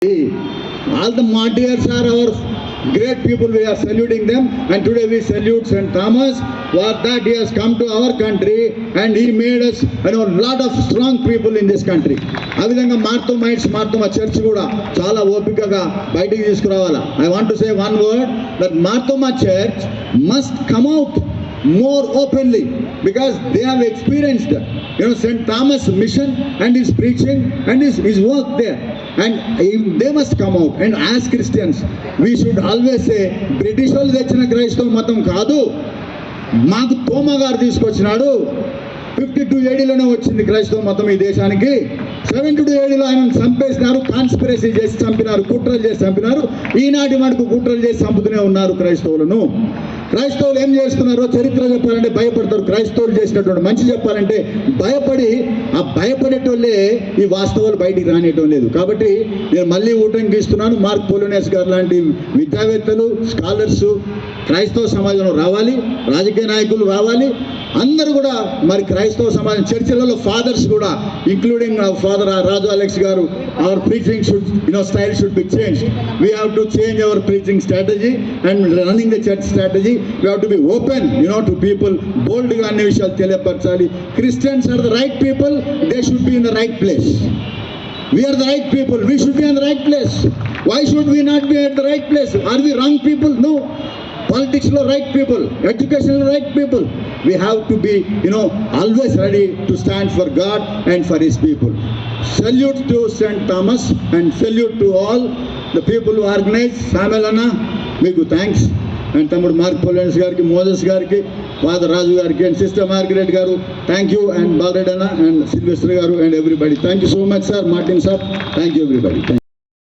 All the martyrs are our great people. We are saluting them, and today we salute St. Thomas for that he has come to our country and he made us lot of strong people in this country. ఆ విధంగా Marthoma church కూడా చాలా ఓపికగా బయటికి తీసుకురావాలా. I want to say one word, that Marthoma Church must come out more openly because they have experienced St. Thomas' mission and his preaching and his work there, and they must come out. And as Christians we should always say, British వాళ్ళు తెచ్చిన క్రైస్తవ మతం కాదు, మాకు తోమా గారు తీసుకొచ్చినాడు. 52 ADలోనే వచ్చింది క్రైస్తవ మతం ఈ దేశానికి. 72 ADలో ఆయన చంపేసినారు, కాన్స్పిరసీ చేసి చంపినారు, కుట్రలు చేసి చంపినారు. ఈనాటి మనకు కుట్రలు చేసి చంపుతూనే ఉన్నారు క్రైస్తవులను. క్రైస్తవులు ఏం చేస్తున్నారో చరిత్ర చెప్పాలంటే భయపడతారు. క్రైస్తవులు చేసినటువంటి మంచి చెప్పాలంటే భయపడి, ఆ భయపడేటోళ్ళే ఈ వాస్తవాలు బయటికి రానియటం లేదు. కాబట్టి నేను మళ్ళీ ఊటంకిస్తున్నాను, మార్క్ పోలోనియస్ గారు లాంటి విద్యావేత్తలు, స్కాలర్స్ క్రైస్తవ సమాజంలో రావాలి, రాజకీయ నాయకులు రావాలి, అందరూ కూడా మరి క్రైస్తవ సమాజం చర్చిలలో ఫాదర్స్ కూడా, including father Raju Alex garu, our preaching should style should be change. We have to change our preaching strategy and running the church strategy. We have to be open to people, బోల్డ్గా అన్ని విషయాలు తెలియపరచాలి. Christians are the right people, they should be in the right place. We are the right people, we should be in the right place. Why should we not be at the right place? Are we wrong people? No. Politics lo right people, education lo right people. We have to be always ready to stand for God and for his people. Salute to St. Thomas and salute to all the people who organized. Samuel Anna, meeku thanks, and Tammudu Mark Polanus gariki, Moses gariki, Father Raju gariki, and Sister Margaret garu, thank you, and Balredana and Sylvester garu and everybody. Thank you so much sir, Martin sir. Thank you everybody.